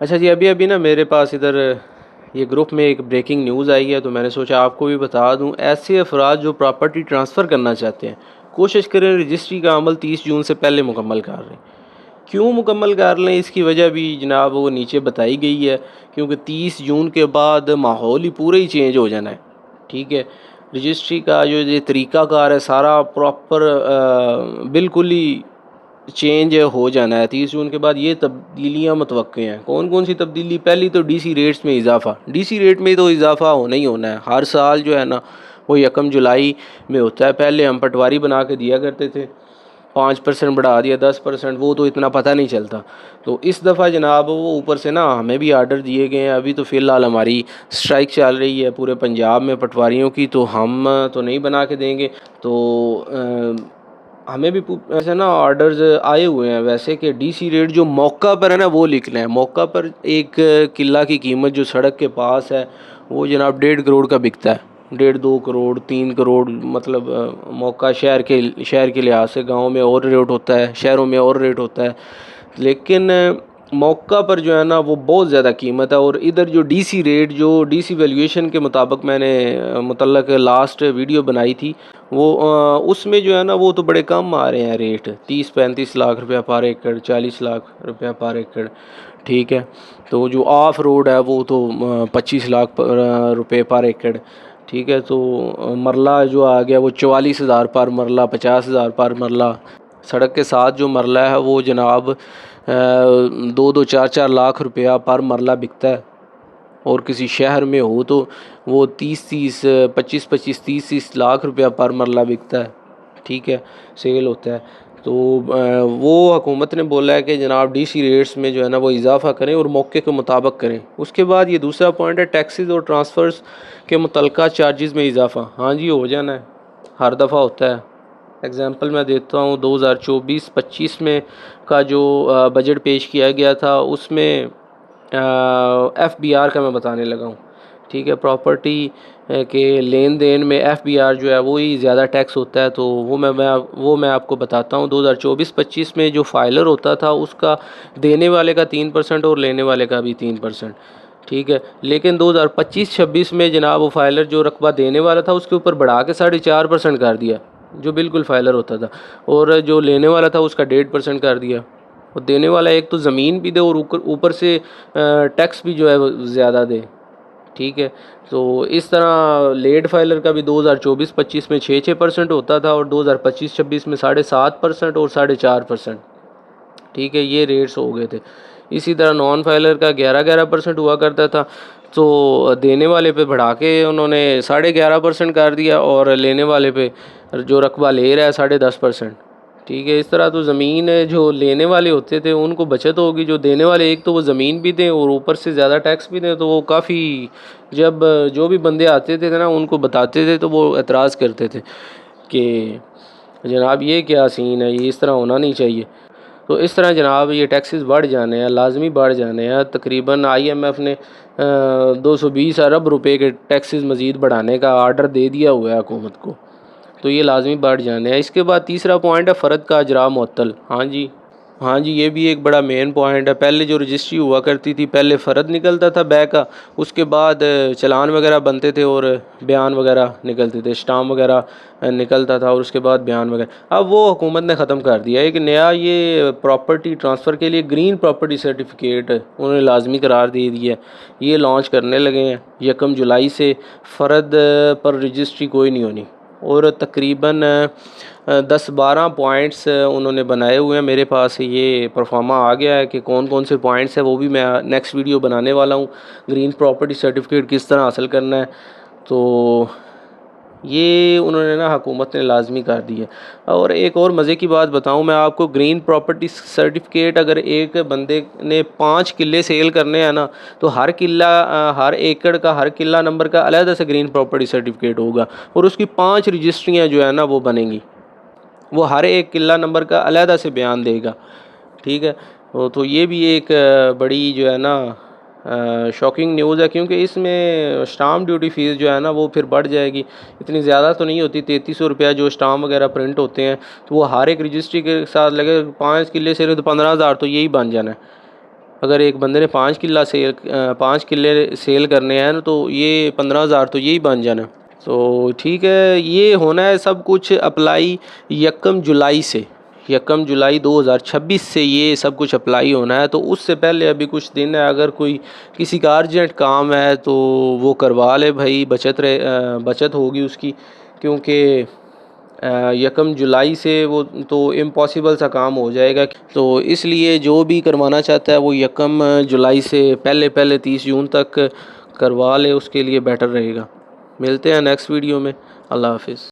अच्छा जी, अभी अभी ना मेरे पास इधर ये ग्रुप में एक ब्रेकिंग न्यूज़ आई है, तो मैंने सोचा आपको भी बता दूं। ऐसे अफराद जो प्रॉपर्टी ट्रांसफ़र करना चाहते हैं, कोशिश करें रजिस्ट्री का अमल 30 जून से पहले मुकम्मल कर लें। क्यों मुकम्मल कर लें, इसकी वजह भी जनाब वो नीचे बताई गई है। क्योंकि 30 जून के बाद माहौल ही पूरा ही चेंज हो जाना है। ठीक है, रजिस्ट्री का जो ये तरीक़ाकार है सारा प्रॉपर बिल्कुल ही चेंज हो जाना है। 30 जून के बाद ये तब्दीलियाँ मतवक्के हैं। कौन कौन सी तब्दीली? पहली तो डीसी रेट्स में इजाफ़ा। डीसी रेट में तो इजाफ़ा होना ही होना है। हर साल जो है ना वो 1 जुलाई में होता है। पहले हम पटवारी बना के दिया करते थे, 5% बढ़ा दिया, 10%, वो तो इतना पता नहीं चलता। तो इस दफ़ा जनाब वो ऊपर से ना हमें भी आर्डर दिए गए हैं। अभी तो फ़िलहाल हमारी स्ट्राइक चल रही है पूरे पंजाब में पटवारियों की, तो हम तो नहीं बना के देंगे। तो हमें भी ऐसे ना ऑर्डर्स आए हुए हैं वैसे कि डीसी रेट जो मौका पर है ना वो लिखना है। मौका पर एक किला की कीमत जो सड़क के पास है वो जनाब 1.5 करोड़ का बिकता है। 1.5 2 करोड़ 3 करोड़, मतलब मौका शहर के लिहाज से। गांव में और रेट होता है, शहरों में और रेट होता है, लेकिन मौका पर जो है ना वो बहुत ज़्यादा कीमत है। और इधर जो डीसी रेट, जो डीसी वैल्यूएशन के मुताबिक मैंने मुतल्लक लास्ट वीडियो बनाई थी, वो उसमें जो है ना वो तो बड़े कम आ रहे हैं रेट। 30-35 लाख रुपया पर एकड़, 40 लाख रुपया पर एकड़। ठीक है, तो जो ऑफ रोड है वो तो 25 लाख रुपये पर एकड़। ठीक है, तो मरला जो आ गया वो 44,000 पर मरला, 50,000 पर मरला। सड़क के साथ जो मरला है वो जनाब 2-2 4-4 लाख रुपया पर मरला बिकता है। और किसी शहर में हो तो वो 30-30 25-25 30-30 लाख रुपया पर मरला बिकता है। ठीक है, सेल होता है। तो वो हुकूमत ने बोला है कि जनाब डीसी रेट्स में जो है ना वो इजाफ़ा करें और मौके के मुताबिक करें। उसके बाद ये दूसरा पॉइंट है, टैक्सेस और ट्रांसफ़र्स के मुतल्लिक़ा चार्जेस में इजाफ़ा। हाँ जी, हो जाना है, हर दफ़ा होता है। एग्ज़ाम्पल मैं देता हूँ, 2024-25 में का जो बजट पेश किया गया था उसमें FBR का मैं बताने लगा हूँ। ठीक है, प्रॉपर्टी के लेन देन में FBR जो है वो ही ज़्यादा टैक्स होता है। तो वो मैं आपको बताता हूँ। 2024-25 में जो फाइलर होता था उसका देने वाले का 3% और लेने वाले का भी 3%। ठीक है, लेकिन 2025-26 में जनाब वो फाइलर जो रकबा देने वाला था उसके ऊपर बढ़ा के 4.5% कर दिया, जो बिल्कुल फाइलर होता था। और जो लेने वाला था उसका 1.5% कर दिया। और देने वाला एक तो ज़मीन भी दे और ऊपर से टैक्स भी जो है वो ज़्यादा दे। ठीक है, तो इस तरह लेट फाइलर का भी 2024-25 में 6% होता था और 2025-26 में 7.5% और 4.5%। ठीक है, ये रेट्स हो गए थे। इसी तरह नॉन फाइलर का 11% हुआ करता था। तो देने वाले पे बढ़ा के उन्होंने 11.5% कर दिया और लेने वाले पे जो रकबा ले रहा है 10.5%। ठीक है, इस तरह तो ज़मीन जो लेने वाले होते थे उनको बचत होगी। जो देने वाले एक तो वो ज़मीन भी दें और ऊपर से ज़्यादा टैक्स भी दें, तो वो काफ़ी, जब जो भी बंदे आते थे ना उनको बताते थे तो वो एतराज़ करते थे कि जनाब ये क्या सीन है, ये इस तरह होना नहीं चाहिए। तो इस तरह जनाब ये टैक्सेस बढ़ जाने हैं, लाजमी बढ़ जाने हैं। तकरीबन IMF ने 220 अरब रुपए के टैक्सेस मज़ीद बढ़ाने का आर्डर दे दिया हुआ है हुकूमत को। तो ये लाजमी बढ़ जाने हैं। इसके बाद तीसरा पॉइंट है फ़र्द का अजरा मुअत्तल। हाँ जी, हाँ जी, ये भी एक बड़ा मेन पॉइंट है। पहले जो रजिस्ट्री हुआ करती थी, पहले फ़र्द निकलता था बै का, उसके बाद चालान वगैरह बनते थे और बयान वगैरह निकलते थे, स्टाम्प वगैरह निकलता था और उसके बाद बयान वगैरह। अब वो हुकूमत ने ख़त्म कर दिया। एक नया ये प्रॉपर्टी ट्रांसफ़र के लिए ग्रीन प्रॉपर्टी सर्टिफिकेट उन्होंने लाजमी करार दे दिया। ये लॉन्च करने लगे हैं 1 जुलाई से। फ़र्द पर रजिस्ट्री कोई नहीं होनी। और तकरीबन 10-12 पॉइंट्स उन्होंने बनाए हुए हैं। मेरे पास ये परफॉर्मा आ गया है कि कौन कौन से पॉइंट्स हैं, वो भी मैं नेक्स्ट वीडियो बनाने वाला हूँ। ग्रीन प्रॉपर्टी सर्टिफिकेट किस तरह हासिल करना है, तो ये उन्होंने ना हुकूमत ने लाजमी कर दी है। और एक और मज़े की बात बताऊं मैं आपको, ग्रीन प्रॉपर्टी सर्टिफिकेट अगर एक बंदे ने 5 किले सेल करने हैं ना, तो हर किला हर एकड़ का, हर किला नंबर का अलग से ग्रीन प्रॉपर्टी सर्टिफिकेट होगा और उसकी 5 रजिस्ट्रियाँ जो है ना वो बनेंगी। वो हर एक किला नंबर का अलग से बयान देगा। ठीक है, तो ये भी एक बड़ी जो है ना शॉकिंग न्यूज़ है, क्योंकि इसमें स्टाम्प ड्यूटी फ़ीस जो है ना वो फिर बढ़ जाएगी। इतनी ज़्यादा तो नहीं होती, 3300 रुपया जो स्टाम्प वगैरह प्रिंट होते हैं, तो वो हर एक रजिस्ट्री के साथ लगे। 5 किले से तो 15,000 तो यही बन जाना है। अगर एक बंदे ने 5 किले सेल करने हैं तो ये 15,000 तो यही बन जाना। तो ठीक है, ये होना है सब कुछ अप्लाई 1 जुलाई से, 1 जुलाई 2026 से ये सब कुछ अप्लाई होना है। तो उससे पहले अभी कुछ दिन है, अगर कोई किसी का अर्जेंट काम है तो वो करवा ले भाई, बचत होगी उसकी, क्योंकि 1 जुलाई से वो तो इम्पॉसिबल सा काम हो जाएगा। तो इसलिए जो भी करवाना चाहता है वो 1 जुलाई से पहले 30 जून तक करवा ले, उसके लिए बेटर रहेगा। मिलते हैं नेक्स्ट वीडियो में। अल्लाह हाफिज़।